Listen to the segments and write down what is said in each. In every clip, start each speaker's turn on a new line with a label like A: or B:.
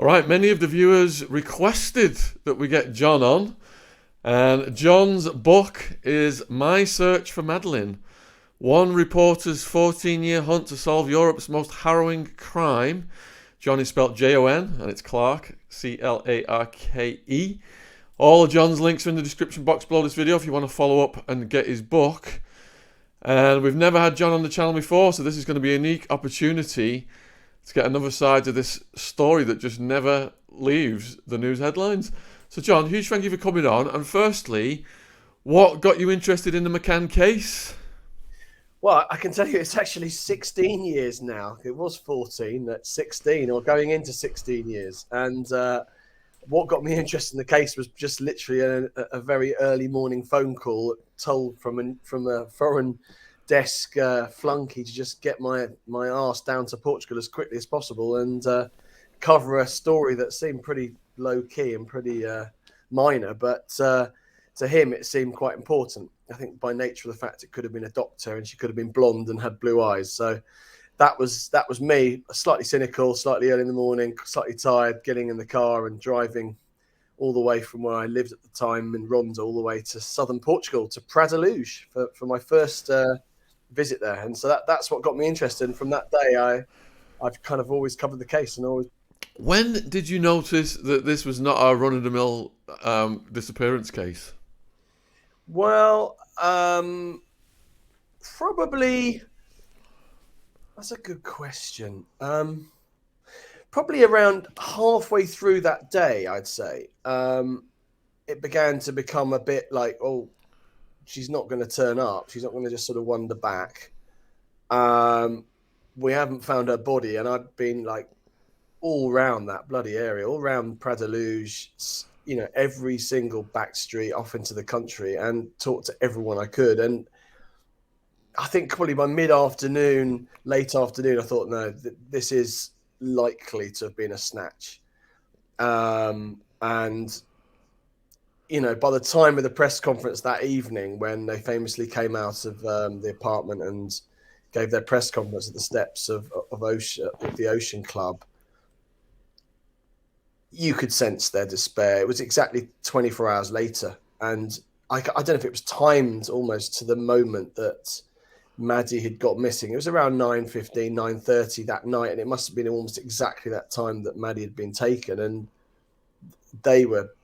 A: All right, many of the viewers requested that we get John on, and John's book is My Search for Madeleine, one reporter's 14-year hunt to solve Europe's most harrowing crime. John is spelled Jon, and it's Clarke, Clarke. All of John's links are in the description box below this video if you want to follow up and get his book. And we've never had John on the channel before, so this is going to be a unique opportunity to get another side to this story that just never leaves the news headlines. So John, huge thank you for coming on. And firstly, what got you interested in the McCann case?
B: Well, I can tell you it's actually 16 years now. It was 14, that's 16, or going into 16 years. And what got me interested in the case was just literally a very early morning phone call told from a foreign desk flunky to just get my arse down to Portugal as quickly as possible and cover a story that seemed pretty low key and pretty minor, but to him it seemed quite important. I think by nature of the fact it could have been a doctor and she could have been blonde and had blue eyes. So that was me, slightly cynical, slightly early in the morning, slightly tired, getting in the car and driving all the way from where I lived at the time in Ronda all the way to southern Portugal, to Pradeluge for my first visit there. And so that's what got me interested. And from that day, I've kind of always covered the case and always.
A: When did you notice that this was not a run-of-the-mill disappearance case?
B: Well, probably. That's a good question. Probably around halfway through that day, I'd say, it began to become a bit like, oh, she's not going to turn up. She's not going to just sort of wander back. We haven't found her body, and I've been like all around that bloody area, all around Pradeluge, every single back street off into the country, and talked to everyone I could. And I think probably by mid-afternoon, late afternoon, I thought, no, this is likely to have been a snatch. And, by the time of the press conference that evening, when they famously came out of the apartment and gave their press conference at the steps of the Ocean Club, you could sense their despair. It was exactly 24 hours later. And I don't know if it was timed almost to the moment that Maddie had got missing. It was around 9:15, 9:30 that night, and it must have been almost exactly that time that Maddie had been taken. And they were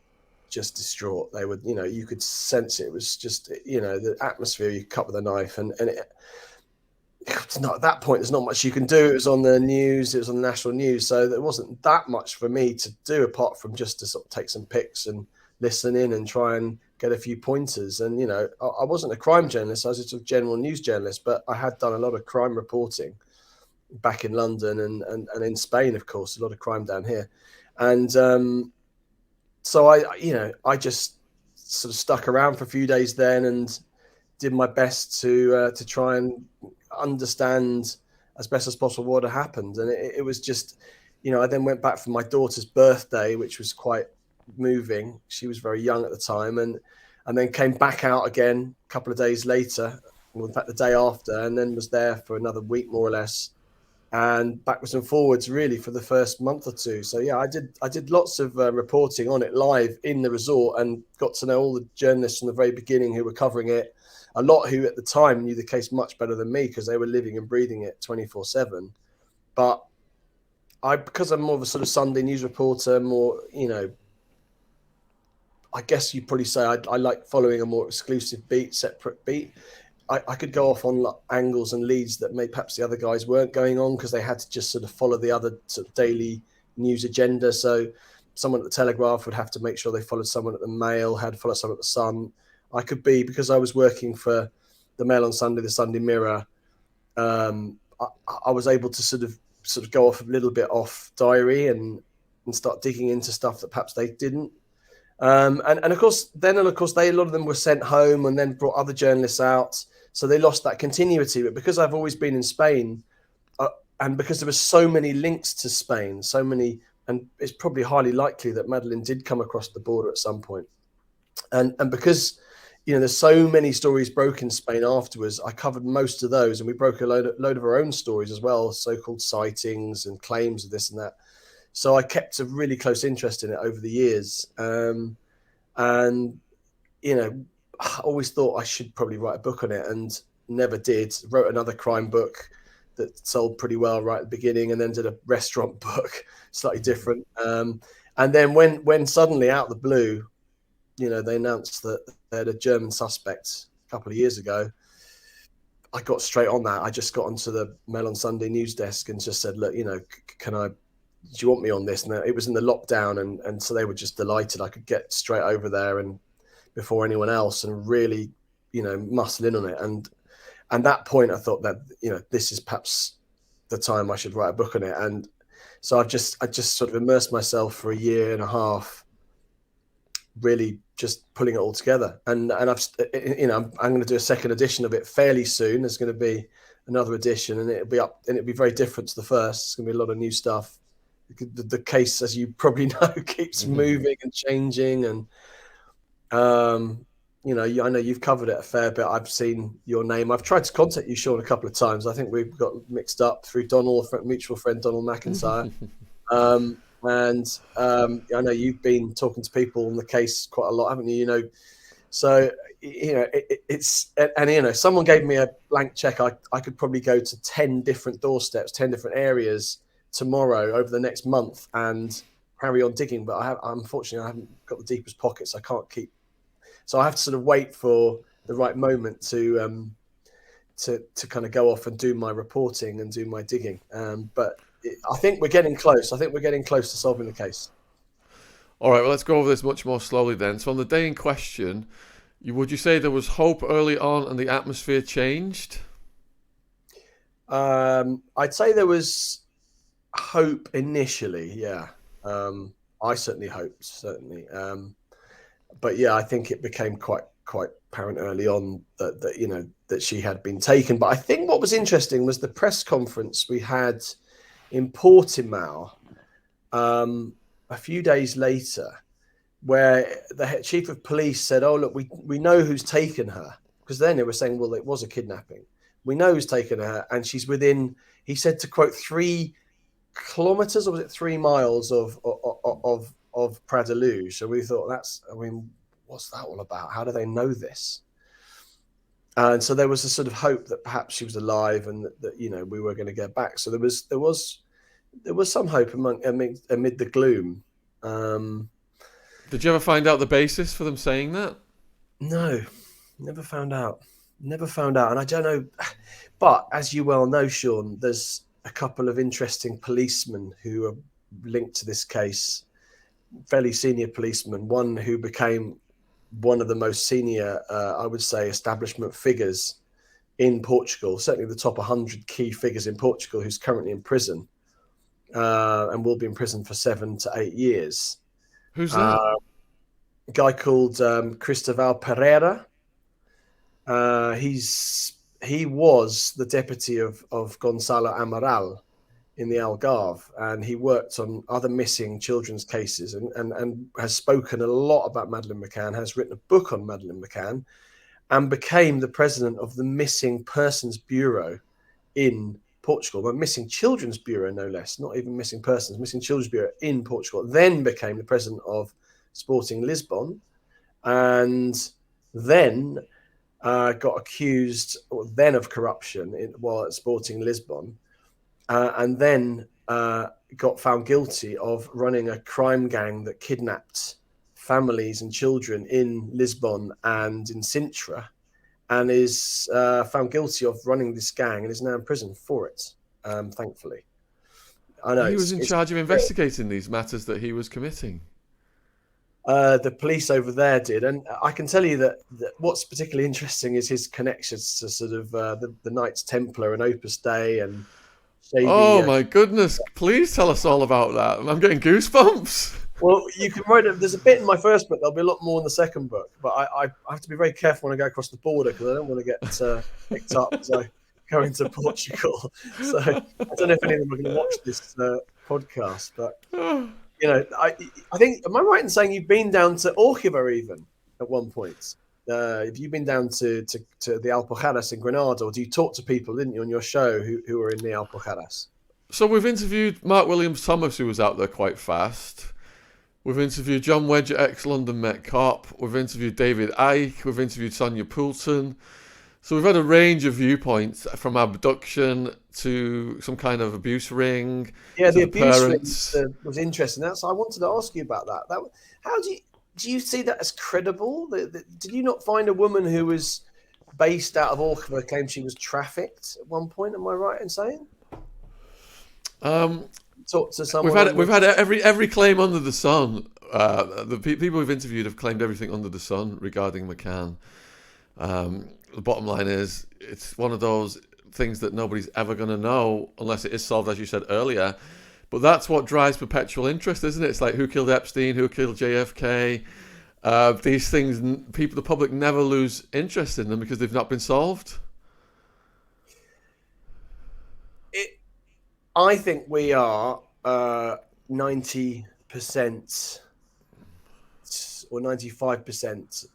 B: just distraught. They were, you could sense it. It was just, the atmosphere you cut with a knife. And it's not, at that point, there's not much you can do. It was on the news. It was on the national news. So there wasn't that much for me to do apart from just to sort of take some pics and listen in and try and get a few pointers. And, I wasn't a crime journalist. I was just a general news journalist, but I had done a lot of crime reporting back in London and in Spain, of course, a lot of crime down here. And so I just sort of stuck around for a few days then and did my best to try and understand as best as possible what had happened. And it was just, I then went back for my daughter's birthday, which was quite moving. She was very young at the time, and then came back out again a couple of days later, well, in fact the day after, and then was there for another week more or less, and backwards and forwards really for the first month or two. So yeah, I did lots of reporting on it live in the resort and got to know all the journalists from the very beginning who were covering it, a lot who at the time knew the case much better than me because they were living and breathing it 24/7. But because I'm more of a sort of Sunday news reporter, more, I guess you'd probably say I like following a more exclusive beat, separate beat. I could go off on angles and leads that maybe perhaps the other guys weren't going on because they had to just sort of follow the other sort of daily news agenda. So someone at the Telegraph would have to make sure they followed someone at the Mail, had to follow someone at the Sun. I could be, because I was working for the Mail on Sunday, the Sunday Mirror, I was able to sort of go off a little bit off diary and start digging into stuff that perhaps they didn't. And of course, a lot of them were sent home and then brought other journalists out. So they lost that continuity. But because I've always been in Spain, and because there were so many links to Spain, and it's probably highly likely that Madeleine did come across the border at some point. And because, there's so many stories broke in Spain afterwards, I covered most of those, and we broke a load of our own stories as well, so-called sightings and claims of this and that. So I kept a really close interest in it over the years. And, you know, I always thought I should probably write a book on it, and never did. Wrote another crime book that sold pretty well right at the beginning, and then did a restaurant book, slightly different. And then when suddenly out of the blue, you know, they announced that they had a German suspect a couple of years ago, I got straight on that. I just got onto the Mail on Sunday news desk and just said, look, you know, do you want me on this? And it was in the lockdown, and so they were just delighted I could get straight over there and before anyone else, and really, you know, muscle in on it. And at that point, I thought that, you know, this is perhaps the time I should write a book on it. And so I just sort of immersed myself for a year and a half, really just pulling it all together. And I've, you know, I'm going to do a second edition of it fairly soon. There's going to be another edition, and it'll be up, and it'll be very different to the first. It's going to be a lot of new stuff. The case, as you probably know, keeps moving and changing, and you know, I know you've covered it a fair bit. I've seen your name. I've tried to contact you, Sean, a couple of times. I think we've got mixed up through Donald, a mutual friend, Donald McIntyre. I know you've been talking to people on the case quite a lot, haven't you? You know, so, you know, it's, and, you know, someone gave me a blank check. I could probably go to 10 different doorsteps, 10 different areas tomorrow over the next month and carry on digging. But unfortunately, I haven't got the deepest pockets. I can't keep. So I have to sort of wait for the right moment to kind of go off and do my reporting and do my digging. But I think we're getting close. I think we're getting close to solving the case.
A: All right, well, let's go over this much more slowly then. So on the day in question, would you say there was hope early on and the atmosphere changed?
B: I'd say there was hope initially, yeah. I certainly hoped, certainly. But yeah, I think it became quite apparent early on that you know, that she had been taken. But I think what was interesting was the press conference we had in Portimao a few days later, where the chief of police said, "Oh, look, we know who's taken her," because then they were saying, "Well, it was a kidnapping. We know who's taken her, and she's within," he said, to quote, 3 kilometers, or was it 3 miles of Pradalou. So we thought, what's that all about? How do they know this? And so there was a sort of hope that perhaps she was alive, and that you know, we were going to get back. So there was some hope amid the gloom.
A: Did you ever find out the basis for them saying that?
B: No, never found out. Never found out. And I don't know, but as you well know, Sean, there's a couple of interesting policemen who are linked to this case, fairly senior policemen, one who became one of the most senior, I would say, establishment figures in Portugal, certainly the top 100 key figures in Portugal, who's currently in prison and will be in prison for 7 to 8 years.
A: Who's that?
B: A guy called Cristobal Pereira. He was the deputy of Gonçalo Amaral in the Algarve, and he worked on other missing children's cases, and has spoken a lot about Madeleine McCann, has written a book on Madeleine McCann, and became the president of the Missing Persons Bureau in Portugal, the Missing Children's Bureau, no less, not even Missing Persons, Missing Children's Bureau in Portugal, then became the president of Sporting Lisbon, and then got accused then of corruption while at Sporting Lisbon, and then got found guilty of running a crime gang that kidnapped families and children in Lisbon and in Sintra, and is found guilty of running this gang, and is now in prison for it, thankfully. I know
A: he was in charge of investigating these matters that he was committing.
B: The police over there did, and I can tell you that what's particularly interesting is his connections to sort of the Knights Templar and Opus Dei and shady.
A: Oh my goodness! Please tell us all about that. I'm getting goosebumps.
B: Well, you can write it. There's a bit in my first book. There'll be a lot more in the second book, but I have to be very careful when I go across the border, because I don't want to get picked up as I go into Portugal. So I don't know if any of them are going to watch this podcast, but. You know, I think, am I right in saying you've been down to Orchiva even at one point? Have you been down to the Alpujarras in Granada, or do you talk to people, didn't you, on your show who were in the Alpujarras?
A: So we've interviewed Mark Williams Thomas, who was out there quite fast. We've interviewed John Wedge, ex-London Met cop. We've interviewed David Icke. We've interviewed Sonia Poulton. So we've had a range of viewpoints, from abduction to some kind of abuse ring
B: Yeah,
A: to
B: the
A: the
B: abuse rate
A: parents.
B: was interesting. That's I wanted to ask you about that. How do you see that as credible? Did you not find a woman who was based out of Auckland claimed she was trafficked at one point? Am I right in saying?
A: Um,
B: Talk to
A: we've
B: someone.
A: had we've had every claim under the sun. People we've interviewed have claimed everything under the sun regarding McCann. The bottom line is, it's one of those things that nobody's ever going to know unless it is solved, as you said earlier. But that's what drives perpetual interest, isn't it? It's like, who killed Epstein, who killed JFK. These things, the public never lose interest in them because they've not been solved.
B: I think we are 90% or 95%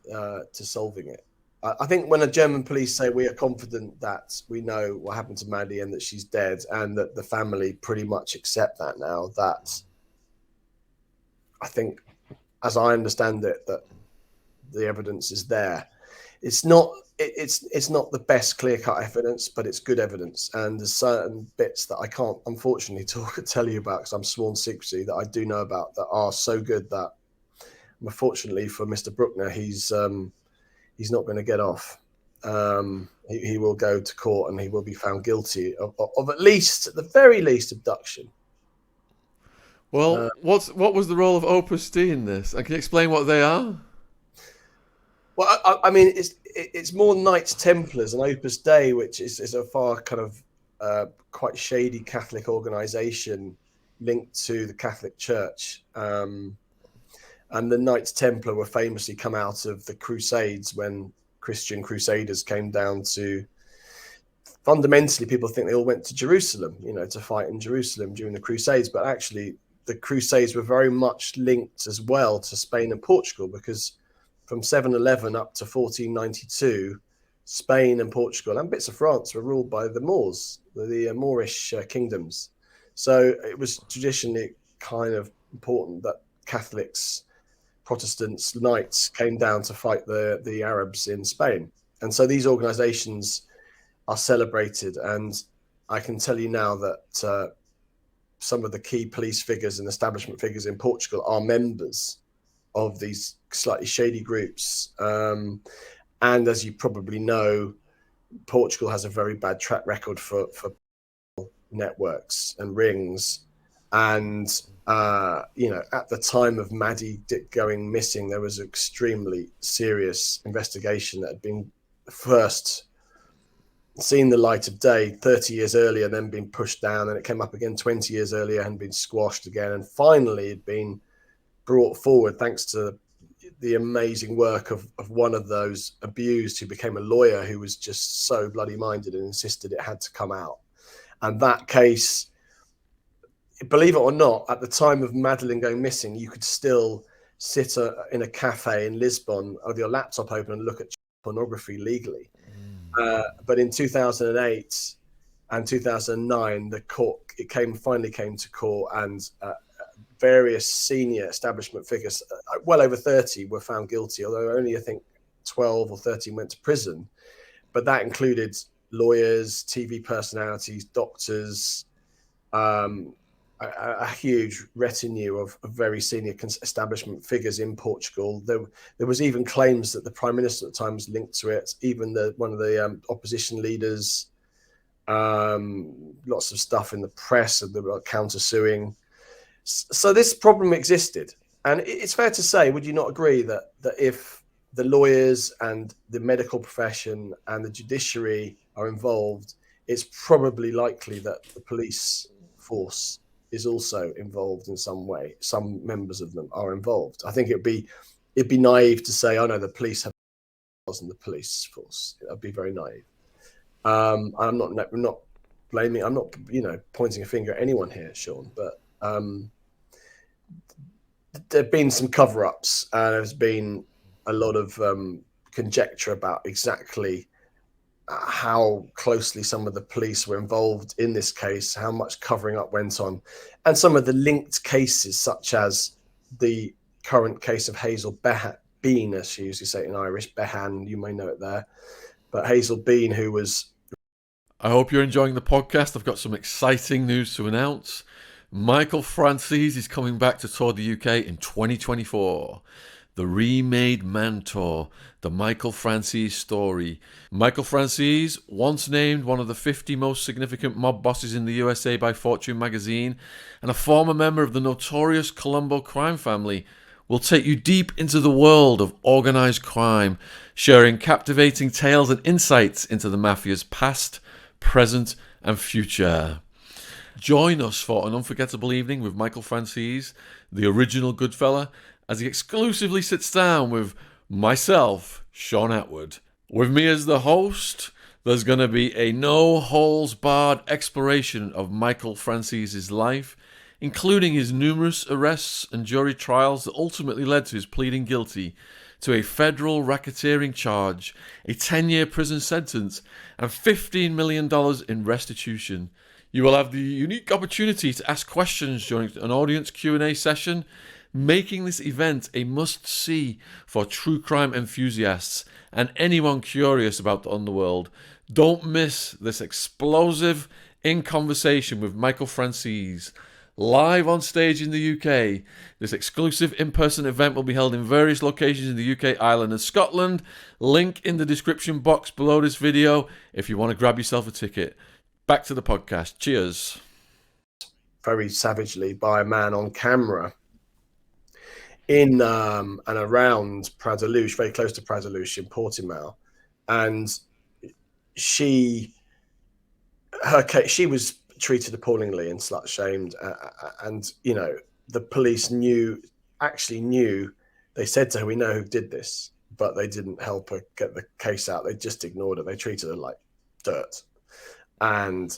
B: to solving it. I think when the German police say we are confident that we know what happened to Maddie and that she's dead, and that the family pretty much accept that now, that I think, as I understand it, that the evidence is there. It's not the best clear-cut evidence, but it's good evidence. And there's certain bits that I can't, unfortunately, tell you about because I'm sworn secrecy, that I do know about, that are so good that, unfortunately for Mr. Brueckner, he's not going to get off. He will go to court and he will be found guilty of at least, at the very least, abduction.
A: Well, what was the role of Opus D in this? And can you explain what they are?
B: Well, I mean, it's more Knights Templars and Opus Dei, which is a far kind of quite shady Catholic organisation linked to the Catholic Church. And the Knights Templar were famously come out of the Crusades, when Christian crusaders came down to, fundamentally, people think they all went to Jerusalem, to fight in Jerusalem during the Crusades. But actually, the Crusades were very much linked as well to Spain and Portugal, because from 711 up to 1492, Spain and Portugal and bits of France were ruled by the Moors, the Moorish kingdoms. So it was traditionally kind of important that Catholics, Protestants, knights came down to fight the Arabs in Spain. And so these organizations are celebrated. And I can tell you now that some of the key police figures and establishment figures in Portugal are members of these slightly shady groups. And as you probably know, Portugal has a very bad track record for networks and rings. And at the time of Maddie going missing, there was an extremely serious investigation that had been first seen the light of day 30 years earlier, then been pushed down, and it came up again 20 years earlier and been squashed again, and finally had been brought forward thanks to the amazing work of one of those abused, who became a lawyer, who was just so bloody minded and insisted it had to come out. And that case, believe it or not, at the time of Madeleine going missing, you could still sit in a cafe in Lisbon with your laptop open and look at pornography legally. But in 2008 and 2009, finally came to court, and various senior establishment figures, well over 30, were found guilty, although only, I think, 12 or 13 went to prison. But that included lawyers, TV personalities, doctors, a huge retinue of very senior establishment figures in Portugal. There was even claims that the Prime Minister at the time was linked to it, even one of the opposition leaders, lots of stuff in the press, and they were counter-suing. So this problem existed. And it's fair to say, would you not agree, that if the lawyers and the medical profession and the judiciary are involved, it's probably likely that the police force is also involved in some way. Some members of them are involved. I think it'd be naive to say, oh no, the police wasn't the police force. That'd be very naive. I'm not blaming. I'm not pointing a finger at anyone here, Sean. But there've been some cover-ups, and there's been a lot of conjecture about exactly how closely some of the police were involved in this case, how much covering up went on, and some of the linked cases, such as the current case of Hazel Bean, as she usually say it in Irish, Behan, you may know it there, but Hazel Bean, who was...
A: I hope you're enjoying the podcast. I've got some exciting news to announce. Michael Franzese is coming back to tour the UK in 2024. The Remade Man Tour, the Michael Franzese story. Michael Franzese, once named one of the 50 most significant mob bosses in the USA by Fortune magazine, and a former member of the notorious Colombo crime family, will take you deep into the world of organised crime, sharing captivating tales and insights into the mafia's past, present and future. Join us for an unforgettable evening with Michael Franzese, the original Goodfella, as he exclusively sits down with myself, Sean Atwood. With me as the host, there's going to be a no-holes-barred exploration of Michael Franzese's life, including his numerous arrests and jury trials that ultimately led to his pleading guilty to a federal racketeering charge, a 10-year prison sentence, and $15 million in restitution. You will have the unique opportunity to ask questions during an audience Q&A session, making this event a must-see for true crime enthusiasts and anyone curious about the underworld. Don't miss this explosive in-conversation with Michael Franzese. Live on stage in the UK, this exclusive in-person event will be held in various locations in the UK, Ireland and Scotland. Link in the description box below this video if you want to grab yourself a ticket. Back to the podcast. Cheers.
B: Very savagely by a man on camera in and around Pradelouche, very close to Pradelouche in Portimao, and she was treated appallingly and slut shamed, and you know, the police actually knew. They said to her, "We know who did this," but they didn't help her get the case out. They just ignored her. They treated her like dirt. And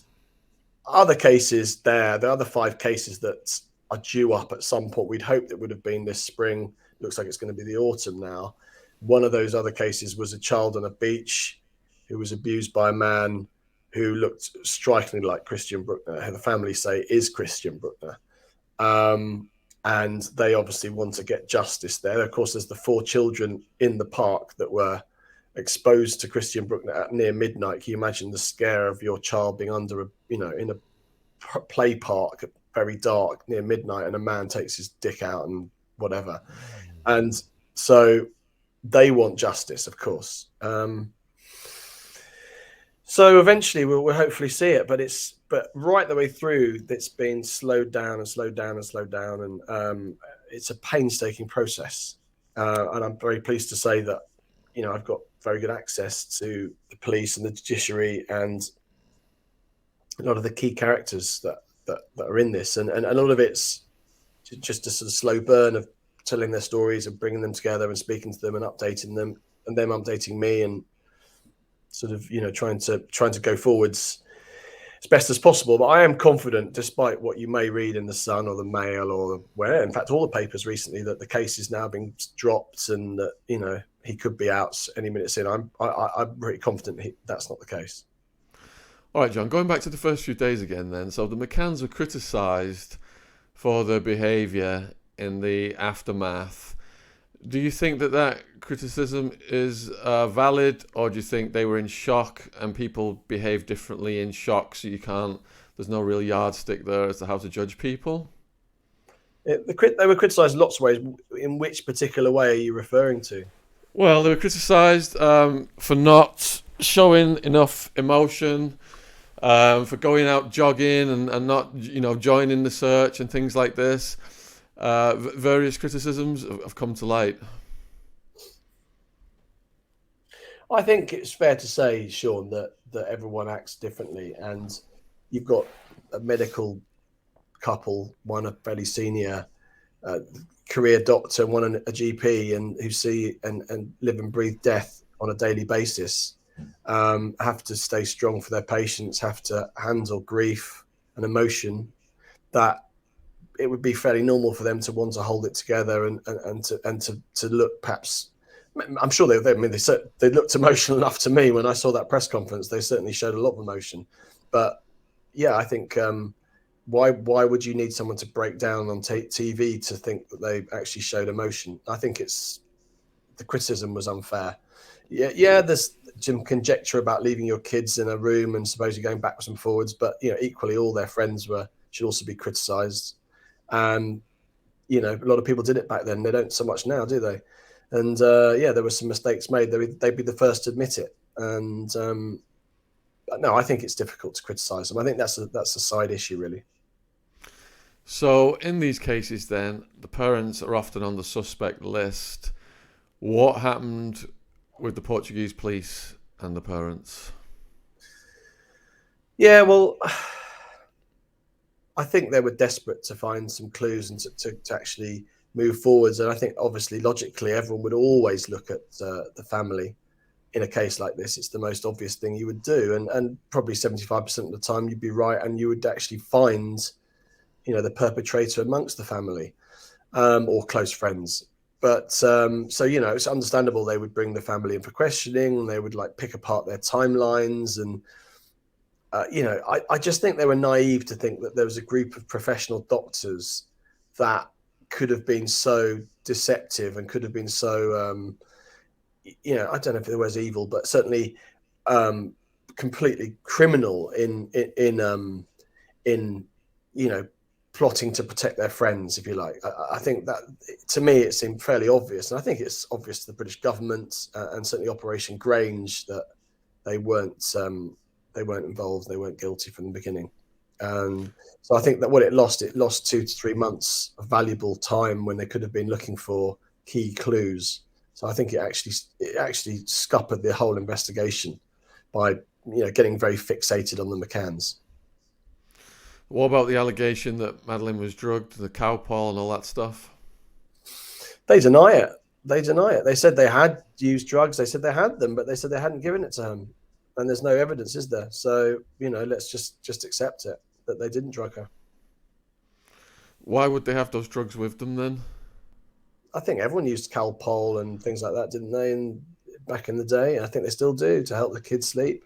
B: other cases, there are other 5 cases that are due up at some point. We'd hoped it would have been this spring. Looks like it's going to be the autumn now. One of those other cases was a child on a beach who was abused by a man who looked strikingly like Christian Brueckner, who the family say is Christian Brueckner. And they obviously want to get justice there. Of course, there's the 4 children in the park that were exposed to Christian Brueckner at near midnight. Can you imagine the scare of your child being in a play park, very dark, near midnight, and a man takes his dick out and whatever? And so they want justice, of course. So eventually we'll hopefully see it, but right the way through, it's been slowed down and slowed down and slowed down, and it's a painstaking process. And I'm very pleased to say that, you know, I've got very good access to the police and the judiciary and a lot of the key characters that are in this, and a lot of it's just a sort of slow burn of telling their stories and bringing them together and speaking to them and updating them, and them updating me, and sort of, you know, trying to go forwards as best as possible. But I am confident, despite what you may read in the Sun or the Mail or where, in fact, all the papers recently, that the case is now being dropped and that, you know, he could be out any minute soon. I'm pretty confident that's not the case.
A: All right, John, going back to the first few days again then. So the McCanns were criticised for their behaviour in the aftermath. Do you think that criticism is valid, or do you think they were in shock and people behave differently in shock, so there's no real yardstick there as to how to judge people?
B: They were criticised in lots of ways. In which particular way are you referring to?
A: Well, they were criticised for not showing enough emotion, for going out jogging and not, you know, joining the search and things like this. Various criticisms have come to light.
B: I think it's fair to say, Sean, that everyone acts differently, and you've got a medical couple, one a fairly senior career doctor, one a GP, and who see and live and breathe death on a daily basis, have to stay strong for their patients, have to handle grief and emotion, that it would be fairly normal for them to want to hold it together and to look perhaps I'm sure they looked emotional enough to me when I saw that press conference. They certainly showed a lot of emotion. But yeah, I think why would you need someone to break down on TV to think that they actually showed emotion? I think the criticism was unfair. Yeah, there's some conjecture about leaving your kids in a room and supposedly going backwards and forwards, but equally all their friends should also be criticised. And a lot of people did it back then. They don't so much now, do they? And there were some mistakes made. They'd be the first to admit it. And no, I think it's difficult to criticise them. I think that's a side issue, really.
A: So in these cases, then the parents are often on the suspect list. What happened with the Portuguese police and the parents?
B: Yeah, well, I think they were desperate to find some clues and to actually move forwards. And I think, obviously, logically, everyone would always look at the family in a case like this. It's the most obvious thing you would do. And probably 75% of the time you'd be right, and you would actually find, the perpetrator amongst the family or close friends. But so, it's understandable they would bring the family in for questioning, and they would pick apart their timelines. And, I just think they were naive to think that there was a group of professional doctors that could have been so deceptive and could have been so, I don't know if it was evil, but certainly completely criminal in plotting to protect their friends, if you like. I think that, to me, it seemed fairly obvious, and I think it's obvious to the British government and certainly Operation Grange that they weren't involved, they weren't guilty from the beginning. So I think that it lost 2 to 3 months of valuable time when they could have been looking for key clues. So I think it actually scuppered the whole investigation by getting very fixated on the McCanns.
A: What about the allegation that Madeleine was drugged, the cowpoll and all that stuff?
B: They deny it. They said they had used drugs. They said they had them, but they said they hadn't given it to him. And there's no evidence, is there? So, let's just accept it, that they didn't drug her.
A: Why would they have those drugs with them then?
B: I think everyone used Calpol and things like that, didn't they? Back in the day, I think they still do, to help the kids sleep.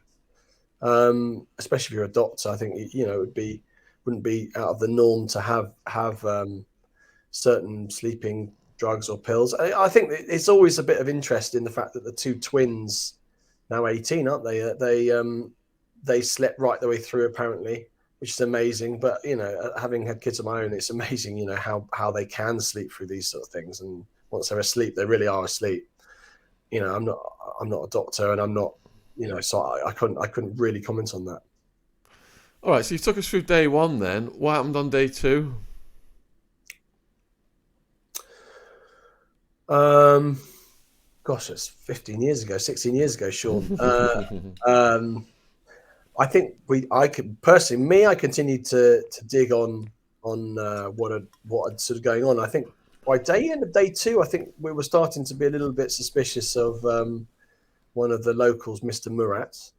B: Especially if you're a doctor, I think it wouldn't be out of the norm to have certain sleeping drugs or pills. I think it's always a bit of interest in the fact that the two twins, now 18, aren't they? They slept right the way through, apparently, which is amazing. But having had kids of my own, it's amazing, how they can sleep through these sort of things. And once they're asleep, they really are asleep. I'm not a doctor, and I'm not, so I couldn't really comment on that.
A: All right, so you took us through day one then. What happened on day two?
B: Gosh, it's 15 years ago, 16 years ago, Sean. I think I continued to dig on what had sort of going on. I think by end of day two, I think we were starting to be a little bit suspicious of one of the locals, Mr. Murat,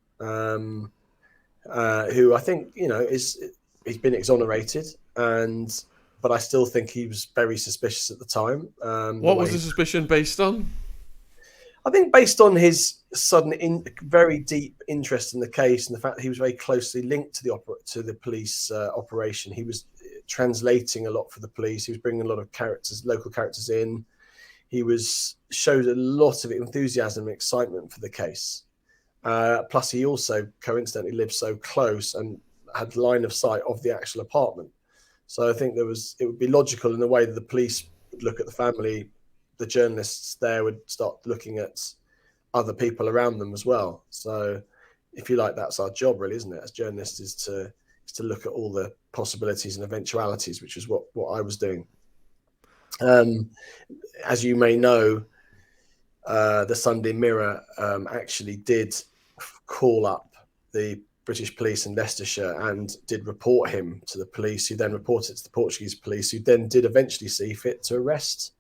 B: who I think he's been exonerated, but I still think he was very suspicious at the time.
A: What was the suspicion based on?
B: I think based on his sudden, very deep interest in the case, and the fact that he was very closely linked to the police operation. He was translating a lot for the police. He was bringing a lot of local characters in. He showed a lot of enthusiasm and excitement for the case. Plus, he also coincidentally lived so close and had line of sight of the actual apartment. So I think it would be logical in the way that the police would look at the family. The journalists there would start looking at other people around them as well. So, if you like, that's our job, really, isn't it? As journalists, is to look at all the possibilities and eventualities, which is what I was doing. As you may know, the Sunday Mirror actually did call up the British police in Leicestershire and did report him to the police, who then reported it to the Portuguese police, who then did eventually see fit to arrest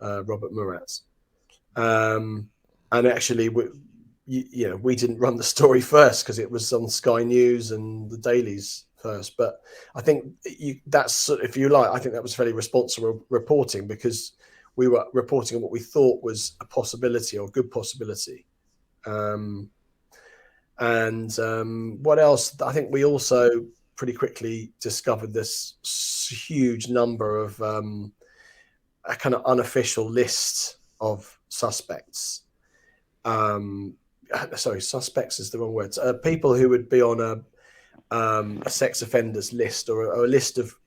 B: Robert Murat. And actually, we didn't run the story first because it was on Sky News and the dailies first. But I think that's, if you like, I think that was fairly responsible reporting, because we were reporting on what we thought was a possibility or a good possibility. What else? I think we also pretty quickly discovered this huge number of a kind of unofficial list of suspects. Sorry, suspects is the wrong word. People who would be on a sex offenders list or a list of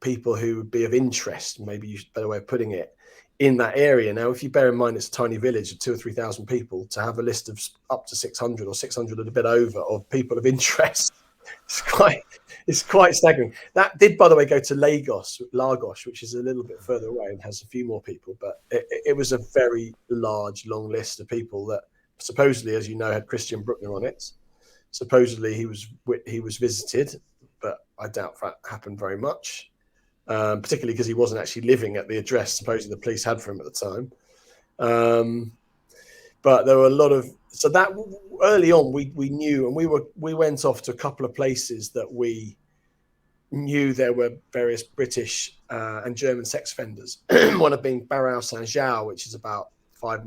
B: people who would be of interest, maybe a better way of putting it, in that area. Now, if you bear in mind it's a tiny village of 2,000 or 3,000 people, to have a list of up to 600 or 600 and a bit over of people of interest, it's quite staggering. That did, by the way, go to Lagos, which is a little bit further away and has a few more people, but it was a very large, long list of people that supposedly, as you know, had Christian Brueckner on it. Supposedly he was visited, but I doubt that happened very much. Particularly because he wasn't actually living at the address supposedly the police had for him at the time. But there were a lot of, so that early on we knew, and we went off to a couple of places that we knew there were various British and German sex offenders. One of being Barrow Saint-Jean, which is about 6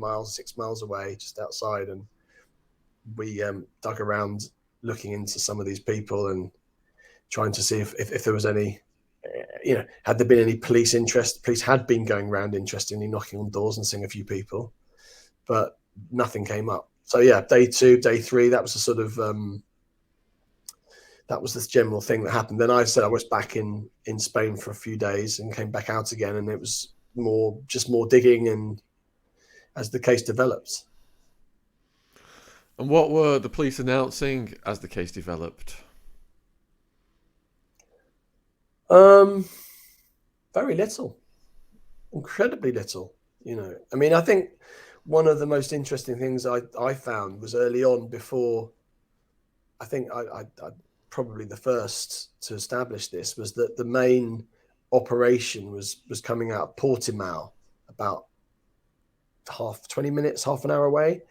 B: miles away, just outside, and we dug around looking into some of these people and trying to see if there was any, had there been any police interest. Police had been going around, interestingly, knocking on doors and seeing a few people, but nothing came up. So yeah, day 2, day 3, that was the sort of that was this general thing that happened. Then I said I was back in Spain for a few days and came back out again, and it was more digging, and as the case developed.
A: And what were the police announcing as the case developed?
B: Very little, incredibly little. I mean, I think one of the most interesting things I found was early on, before, I think I probably the first to establish this, was that the main operation was coming out of Portimao, about half an hour away.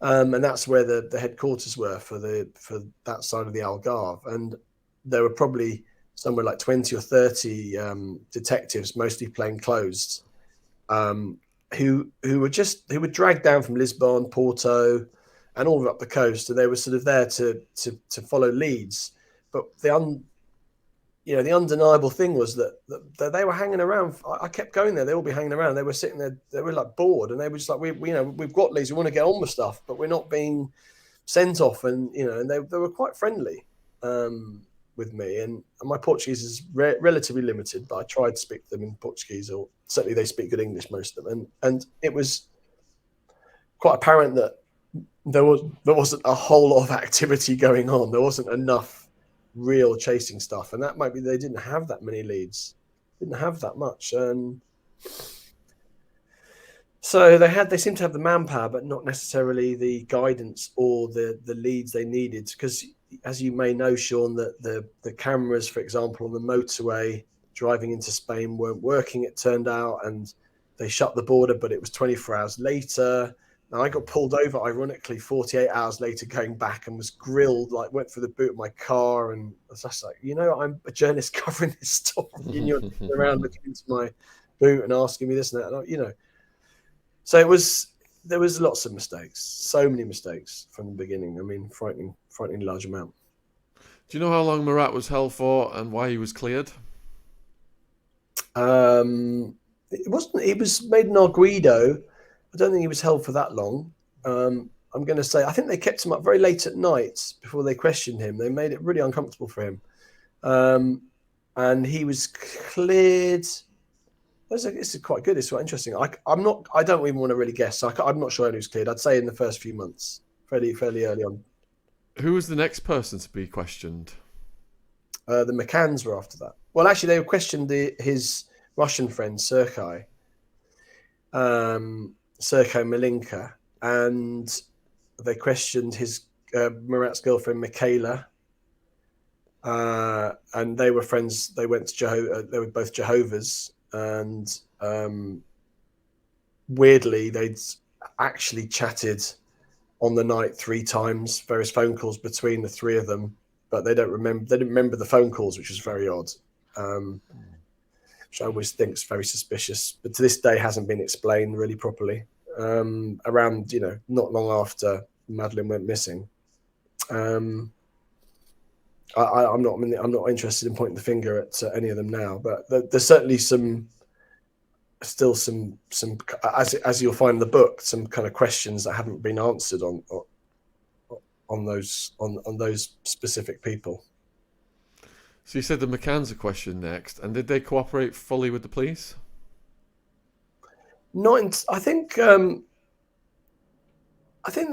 B: And that's where the headquarters were for that side of the Algarve. And there were probably somewhere like 20 or 30 detectives, mostly plainclothes, who were dragged down from Lisbon, Porto, and all up the coast, and they were sort of there to follow leads. But the undeniable thing was that they were hanging around. I kept going there. They all be hanging around. They were sitting there. They were like bored, and they were just like, we've got leads. We want to get on with stuff, but we're not being sent off. And and they were quite friendly with me. And my Portuguese is relatively limited, but I tried to speak to them in Portuguese, or certainly they speak good English, most of them. And it was quite apparent that there wasn't a whole lot of activity going on. There wasn't enough real chasing stuff, and that might be they didn't have that many leads, didn't have that much, and so they seemed to have the manpower, but not necessarily the guidance or the leads they needed. Because, as you may know, Sean, that the cameras, for example, on the motorway driving into Spain weren't working, it turned out, and they shut the border, but it was 24 hours later. And I got pulled over, ironically, 48 hours later, going back, and was grilled, like went through the boot of my car. And I was just like, I'm a journalist covering this story, and you're around looking into my boot and asking me this and that. And, so there was lots of mistakes, so many mistakes from the beginning. I mean, frightening large amount.
A: Do you know how long Murat was held for and why he was cleared?
B: It was made an arguido. I don't think he was held for that long. I'm going to say, I think they kept him up very late at night before they questioned him. They made it really uncomfortable for him. And he was cleared. This is quite good. It's quite interesting. I don't even want to really guess. I'm not sure when he was cleared. I'd say in the first few months, fairly early on.
A: Who was the next person to be questioned?
B: The McCanns were after that. Well, actually, they questioned his Russian friend, Sergei Malinka, and they questioned his Murat's girlfriend, Michaela, and they were friends. They went to they were both Jehovah's, and weirdly, they'd actually chatted on the night 3 times, various phone calls between the 3 of them, but they didn't remember the phone calls, which was very odd. which I always think is very suspicious, but to this day hasn't been explained really properly. Around, not long after Madeleine went missing. I'm not interested in pointing the finger at any of them now, but there's certainly still some as you'll find in the book, some kind of questions that haven't been answered on those specific people.
A: So you said the McCanns are questioned next, and did they cooperate fully with the police?
B: I think they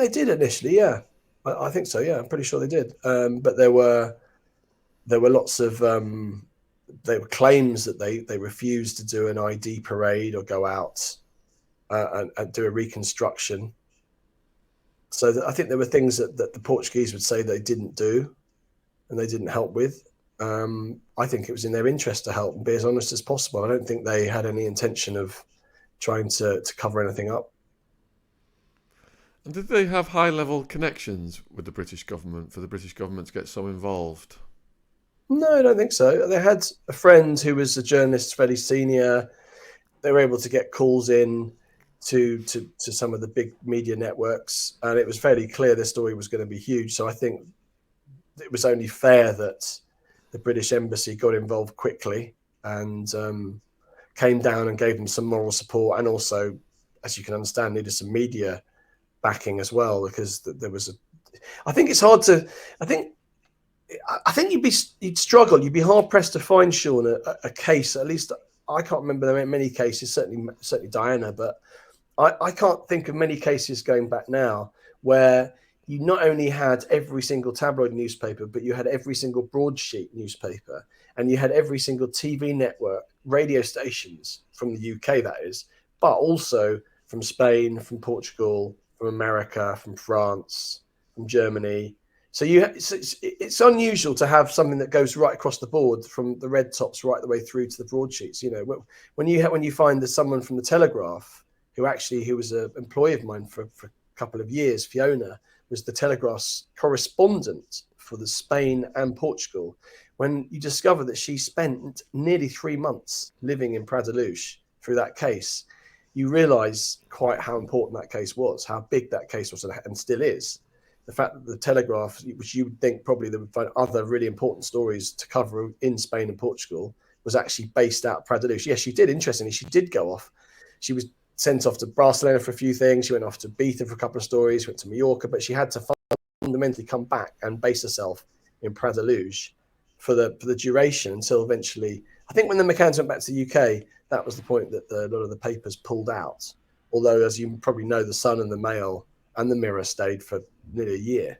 B: did initially. Yeah, I think so. Yeah, I'm pretty sure they did. But there were lots of there were claims that they refused to do an ID parade or go out and do a reconstruction. So I think there were things that the Portuguese would say they didn't do and they didn't help with. I think it was in their interest to help and be as honest as possible. I don't think they had any intention of trying to cover anything up.
A: And did they have high-level connections with the British government for the British government to get so involved?
B: No, I don't think so. They had a friend who was a journalist, fairly senior. They were able to get calls in to some of the big media networks, and it was fairly clear their story was going to be huge. So I think it was only fair that the British embassy got involved quickly and came down and gave them some moral support, and also, as you can understand, needed some media backing as well, because there was I think it's hard to. I think you'd struggle. You'd be hard pressed to find, Sean, a case. At least I can't remember there are many cases. Certainly Diana, but I can't think of many cases going back now where you not only had every single tabloid newspaper, but you had every single broadsheet newspaper, and you had every single TV network, radio stations from the UK, that is, but also from Spain, from Portugal, from America, from France, from Germany. So it's unusual to have something that goes right across the board, from the red tops right the way through to the broadsheets. When you find there's someone from the Telegraph who was an employee of mine for a couple of years, Fiona, was the Telegraph's correspondent for the Spain and Portugal. When you discover that she spent nearly 3 months living in Pradeluche through that case, you realise quite how important that case was, how big that case was, and still is. The fact that the Telegraph, which you would think probably they would find other really important stories to cover in Spain and Portugal, was actually based out of Pradeluche. Yes, she did. Interestingly, she did go off. She was sent off to Barcelona for a few things. She went off to Ibiza for a couple of stories, went to Mallorca, but she had to fundamentally come back and base herself in Pradeluche for the duration until eventually, I think when the McCanns went back to the UK, that was the point that a lot of the papers pulled out. Although, as you probably know, the Sun and the Mail and the Mirror stayed for nearly a year.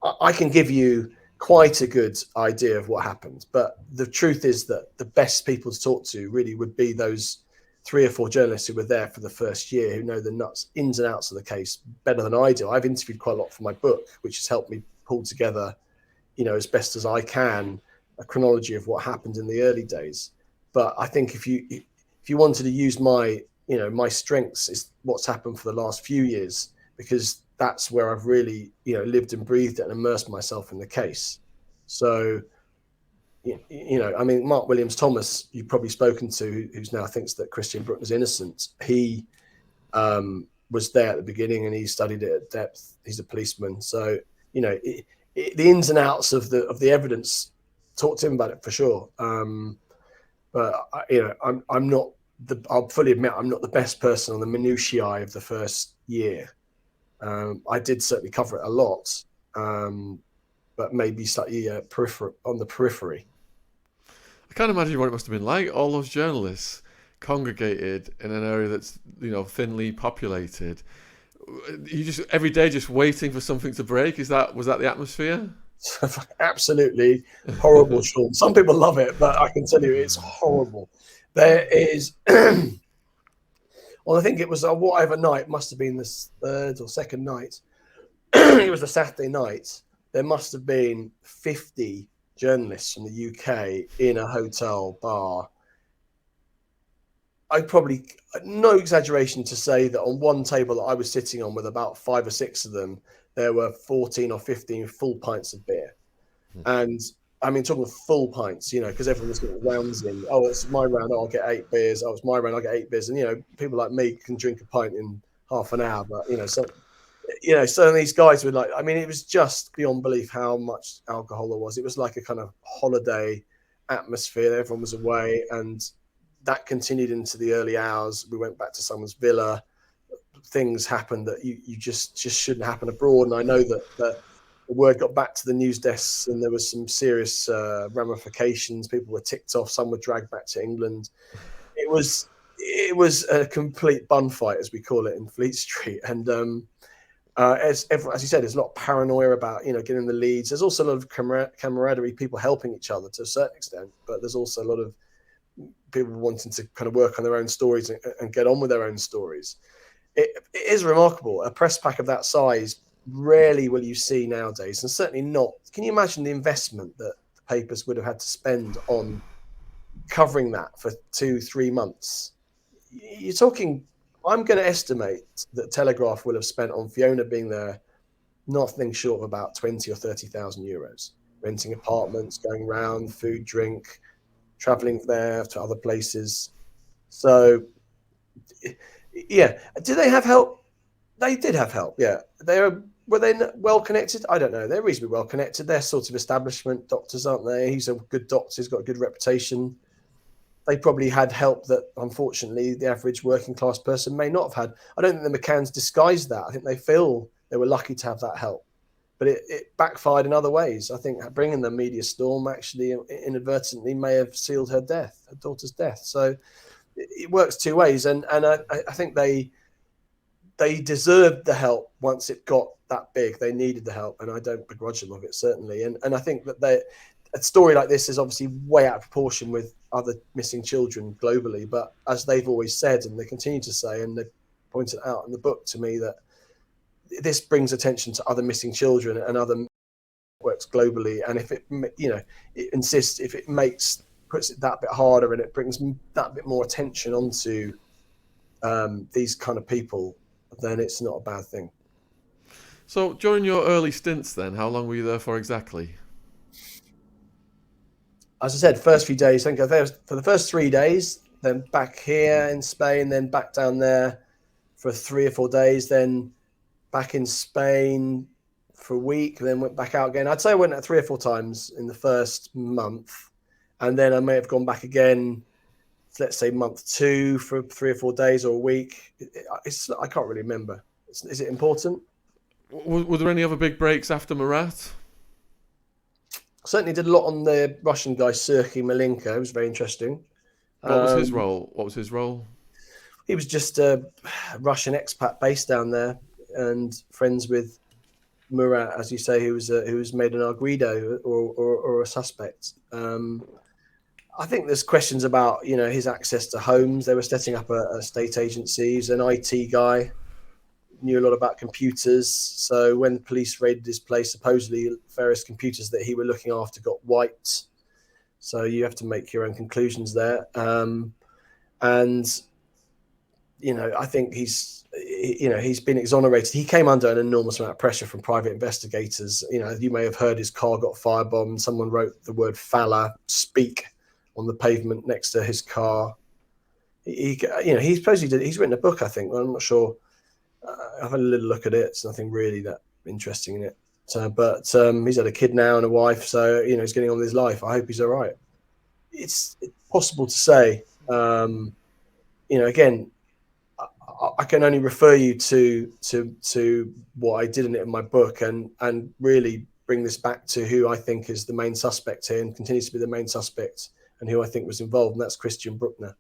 B: I can give you quite a good idea of what happened, but the truth is that the best people to talk to really would be those 3 or 4 journalists who were there for the first year, who know the ins and outs of the case better than I do. I've interviewed quite a lot for my book, which has helped me pull together, as best as I can, a chronology of what happened in the early days. But I think if you wanted to use my strengths, is what's happened for the last few years, because that's where I've really, lived and breathed it and immersed myself in the case. So, Mark Williams Thomas, you've probably spoken to, who's now thinks that Christian Brueckner's innocent. He was there at the beginning and he studied it at depth. He's a policeman. So, the ins and outs of the evidence, talk to him about it for sure. But I'm not I'll fully admit I'm not the best person on the minutiae of the first year. I did certainly cover it a lot, but maybe slightly on the periphery.
A: I can't imagine what it must have been like. All those journalists congregated in an area that's thinly populated. You just every day just waiting for something to break. Was that the atmosphere?
B: Absolutely horrible, Sean. Some people love it, but I can tell you it's horrible. There is, well, I think it was whatever night, must have been the third or second night. It was a Saturday night. There must have been 50 journalists from the UK in a hotel bar. I probably, no exaggeration to say that on one table that I was sitting on with about 5 or 6 of them, there were 14 or 15 full pints of beer. And I mean, talking full pints, because everyone was getting rounds in. Oh, it's my round. Oh, I'll get 8 beers. Oh, it's my round. I'll get 8 beers. And, people like me can drink a pint in half an hour. But, some of these guys were like, I mean, it was just beyond belief how much alcohol there was. It was like a kind of holiday atmosphere. Everyone was away. And that continued into the early hours. We went back to someone's villa. Things happened that you just shouldn't happen abroad. And I know that the word got back to the news desks, and there was some serious ramifications. People were ticked off. Some were dragged back to England. It was a complete bun fight, as we call it, in Fleet Street. And as you said, there's a lot of paranoia about getting the leads. There's also a lot of camaraderie, people helping each other to a certain extent, but there's also a lot of people wanting to kind of work on their own stories and get on with their own stories. It is remarkable. A press pack of that size, rarely will you see nowadays, and certainly not. Can you imagine the investment that the papers would have had to spend on covering that for 2-3 months? You're talking, I'm going to estimate that Telegraph will have spent on Fiona being there nothing short of about 20 or 30,000 euros, renting apartments, going around, food, drink, traveling there to other places. So, yeah. Did they have help? They did have help, yeah. Were they well connected? I don't know. They're reasonably well connected. They're sort of establishment doctors, aren't they? He's a good doctor. He's got a good reputation. They probably had help that, unfortunately, the average working class person may not have had. I don't think the McCanns disguised that. I think they feel they were lucky to have that help. But it backfired in other ways. I think bringing the media storm actually inadvertently may have sealed her daughter's death. So it works two ways. And I think they deserved the help once it got that big. They needed the help, and I don't begrudge them of it, certainly. And I think that a story like this is obviously way out of proportion with other missing children globally. But as they've always said, and they continue to say, and they pointed out in the book to me, that this brings attention to other missing children and other networks globally. And if it insists, if it puts it that bit harder, and it brings that bit more attention onto these kind of people, then it's not a bad thing.
A: So during your early stints then, how long were you there for exactly?
B: As I said, first few days, I think I was there for the first 3 days, then back here in Spain, then back down there for 3 or 4 days, then back in Spain for a week, then went back out again. I'd say I went out 3 or 4 times in the first month, and then I may have gone back again, let's say month 2 for 3 or 4 days or a week. I can't really remember. Is it important?
A: Were there any other big breaks after Murat?
B: Certainly did a lot on the Russian guy, Sergei Malinko. It was very interesting.
A: What was his role?
B: He was just a Russian expat based down there and friends with Murat, as you say, who was made an arguido or a suspect. I think there's questions about his access to homes. They were setting up a state agency. He's an IT guy, knew a lot about computers. So when police raided his place, supposedly various computers that he were looking after got wiped. So you have to make your own conclusions there. And I think he's been exonerated. He came under an enormous amount of pressure from private investigators. You may have heard his car got firebombed. Someone wrote the word "Fala," speak, on the pavement next to his car. He supposedly did. He's written a book, I think. I'm not sure. I've had a little look at it. It's nothing really that interesting in it. But he's had a kid now and a wife, so he's getting on with his life. I hope he's all right. It's possible to say. Again, I can only refer you to what I did in my book, and really bring this back to who I think is the main suspect here and continues to be the main suspect, and who I think was involved, and that's Christian Brueckner.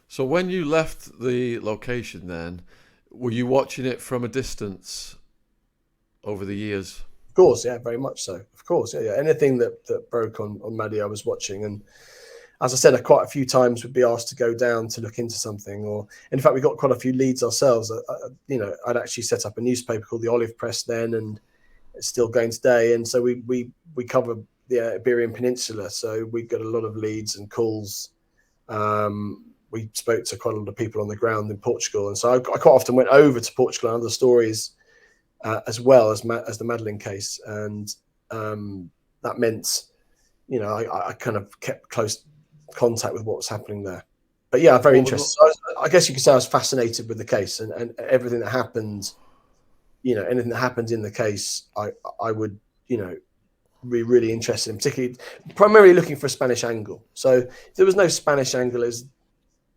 A: So when you left the location then, were you watching it from a distance over the years?
B: Of course, yeah, very much so. Of course, yeah. Anything that broke on Maddie, I was watching. And as I said, quite a few times would be asked to go down to look into something. Or, in fact, we got quite a few leads ourselves. I'd actually set up a newspaper called the Olive Press then, and it's still going today. And so we cover the Iberian Peninsula. So we got a lot of leads and calls. We spoke to quite a lot of people on the ground in Portugal, and so I quite often went over to Portugal and other stories as well as the Madeleine case. And that meant, you know, I kind of kept close contact with what was happening there. But yeah, I'm very interested. So I guess you could say I was fascinated with the case and everything that happened. You know, anything that happened in the case, I would, you know, be really interested in, particularly primarily looking for a Spanish angle. So if there was no Spanish angle, is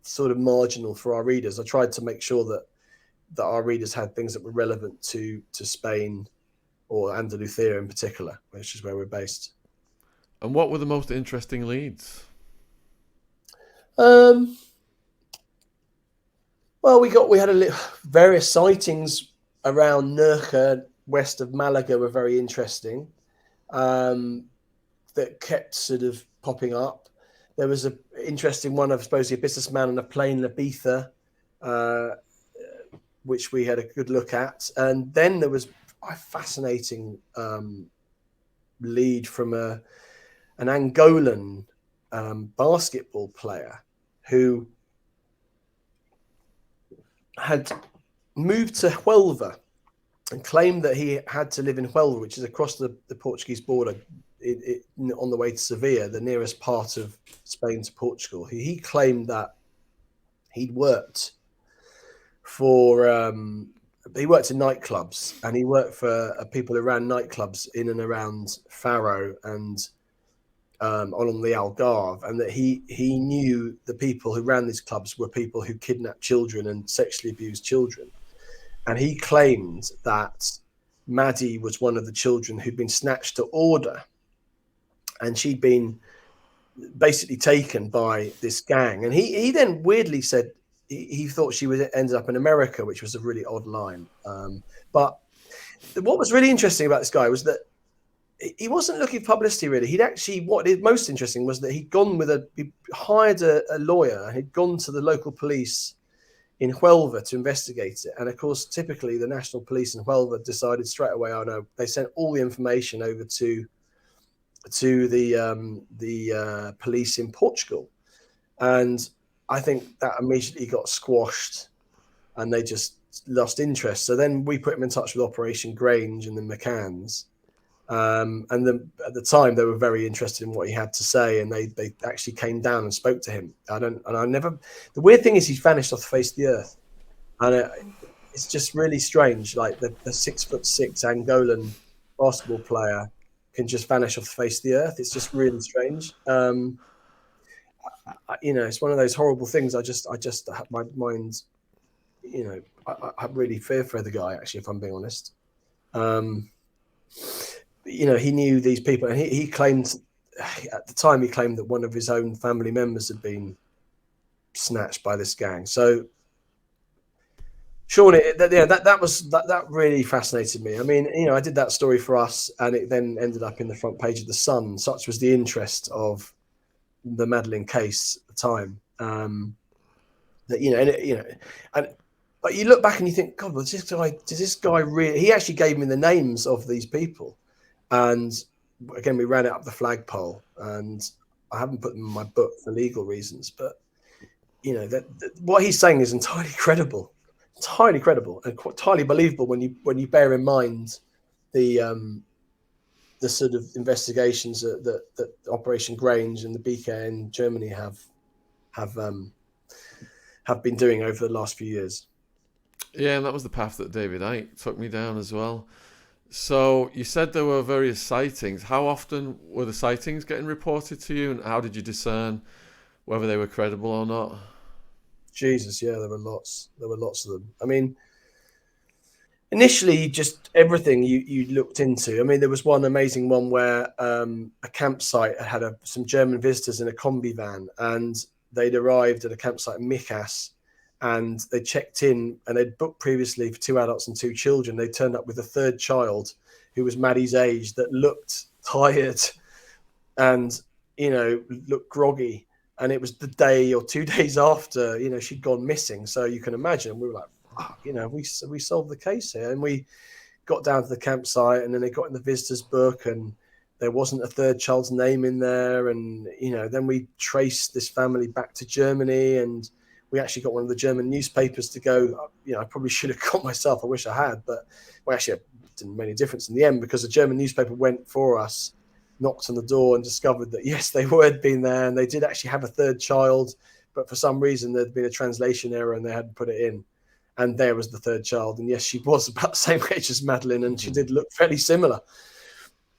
B: sort of marginal for our readers. I tried to make sure that our readers had things that were relevant to Spain or Andalusia in particular, which is where we're based.
A: And what were the most interesting leads?
B: Well, we had various sightings around Nerja, west of Malaga, were very interesting. That kept sort of popping up. There was an interesting one of supposedly a businessman on a plane in Ibiza, which we had a good look at. And then there was a fascinating lead from an Angolan basketball player who had moved to Huelva and claimed that he had to live in Huelva, which is across the Portuguese border, on the way to Sevilla, the nearest part of Spain to Portugal. He claimed that he'd worked for he worked in nightclubs, and he worked for people who ran nightclubs in and around Faro and along the Algarve, and that he knew the people who ran these clubs were people who kidnapped children and sexually abused children. And he claimed that Maddie was one of the children who'd been snatched to order, and she'd been basically taken by this gang. And he then weirdly said he thought she ended up in America, which was a really odd line. But what was really interesting about this guy was that he wasn't looking for publicity, really. He'd actually, what is most interesting was that he'd gone he hired a lawyer, and he'd gone to the local police in Huelva to investigate it. And of course, typically the national police in Huelva decided straight away, oh no, they sent all the information over to the police in Portugal. And I think that immediately got squashed and they just lost interest. So then we put him in touch with Operation Grange and the McCanns. And then at the time they were very interested in what he had to say, and they actually came down and spoke to him. The weird thing is he's vanished off the face of the earth, and it's just really strange. Like the 6'6" Angolan basketball player can just vanish off the face of the earth. It's just really strange. It's one of those horrible things. I just my mind, I really fear for the guy, actually, if I'm being honest. He knew these people, and he claimed at the time that one of his own family members had been snatched by this gang. So Sean, that really fascinated me. I mean, I did that story for us, and it then ended up in the front page of the Sun. Such was the interest of the Madeleine case at the time. But you look back and you think, God, does this guy really? He actually gave me the names of these people. And again, we ran it up the flagpole, and I haven't put them in my book for legal reasons. But what he's saying is entirely credible, and entirely believable when you bear in mind the sort of investigations that Operation Grange and the BK in Germany have been doing over the last few years.
A: Yeah, and that was the path that David Icke took me down as well. So you said there were various sightings. How often were the sightings getting reported to you, and how did you discern whether they were credible or not?
B: Jesus, yeah, there were lots. There were lots of them. I mean, initially, just everything you looked into. I mean, there was one amazing one where a campsite had some German visitors in a combi van, and they'd arrived at a campsite in Micas, and they checked in, and they'd booked previously for 2 adults and 2 children. They turned up with a third child who was Maddie's age, that looked tired and, looked groggy. And it was the day or 2 days after, she'd gone missing. So you can imagine, we were like, we solved the case here. And we got down to the campsite, and then they got in the visitors book, and there wasn't a third child's name in there. And, then we traced this family back to Germany, and we actually got one of the German newspapers to go. I probably should have got myself. I wish I had, but actually it didn't make any difference in the end, because the German newspaper went for us knocked on the door and discovered that yes, they had been there, and they did actually have a third child, but for some reason there'd been a translation error and they hadn't put it in, and there was the third child. And yes, she was about the same age as Madeleine, and she did look fairly similar.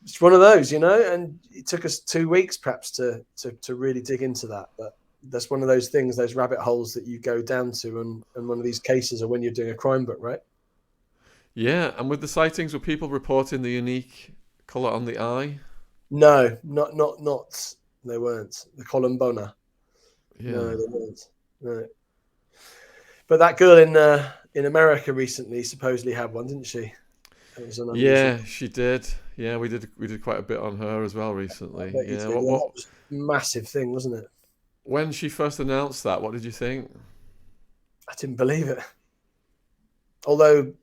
B: It's one of those, and it took us 2 weeks perhaps to really dig into that. But that's one of those things, those rabbit holes that you go down to, and one of these cases are when you're doing a crime book, right?
A: Yeah, and with the sightings, were people reporting the unique colour on the eye?
B: No, not. They weren't. The Columbona.
A: Yeah.
B: No, they weren't. No. But that girl in America recently supposedly had one, didn't she? It was an unusual.
A: Yeah, she did. Yeah, we did quite a bit on her as well recently.
B: I bet you
A: Yeah.
B: did.
A: What
B: Yeah,
A: what
B: that was a massive thing, wasn't it?
A: when she first announced that, what did you think?
B: I didn't believe it. Although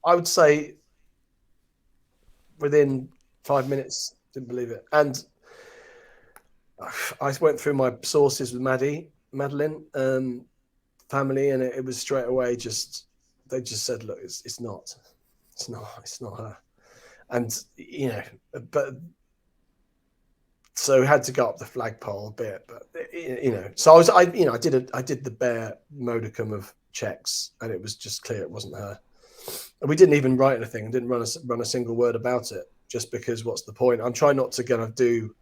B: I would say within 5 minutes, didn't believe it. And I went through my sources with Madeleine, family, and it was straight away they just said, look, it's not her. And but so we had to go up the flagpole a bit, but so I did the bare modicum of checks, and it was just clear it wasn't her. And we didn't even write anything, didn't run a single word about it, just because what's the point? I'm trying not to kind of do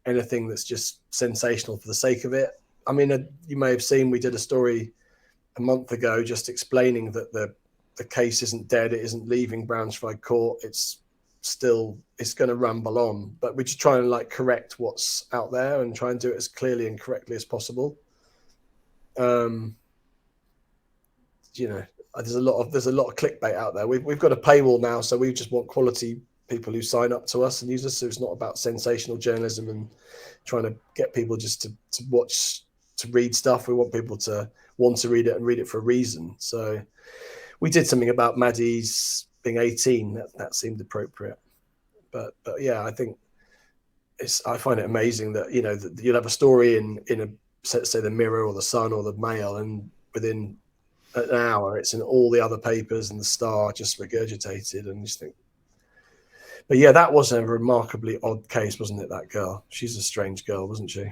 B: anything that's just sensational for the sake of it. I mean, you may have seen we did a story a month ago just explaining that the case isn't dead, it isn't leaving Braunschweig court, it's going to rumble on, but we're just trying to like correct what's out there and try and do it as clearly and correctly as possible. There's a lot of clickbait out there. We've got a paywall now, so we just want quality people who sign up to us and use us. So it's not about sensational journalism and trying to get people just to watch, to read stuff. We want people to want to read it and read it for a reason. So we did something about Maddie's being 18. That seemed appropriate. But yeah, I think I find it amazing that that you'll have a story in a, say, the Mirror or the Sun or the Mail, and within an hour it's in all the other papers and the Star just regurgitated, and you just think. But yeah, that was a remarkably odd case, wasn't it? That girl, she's a strange girl, wasn't she?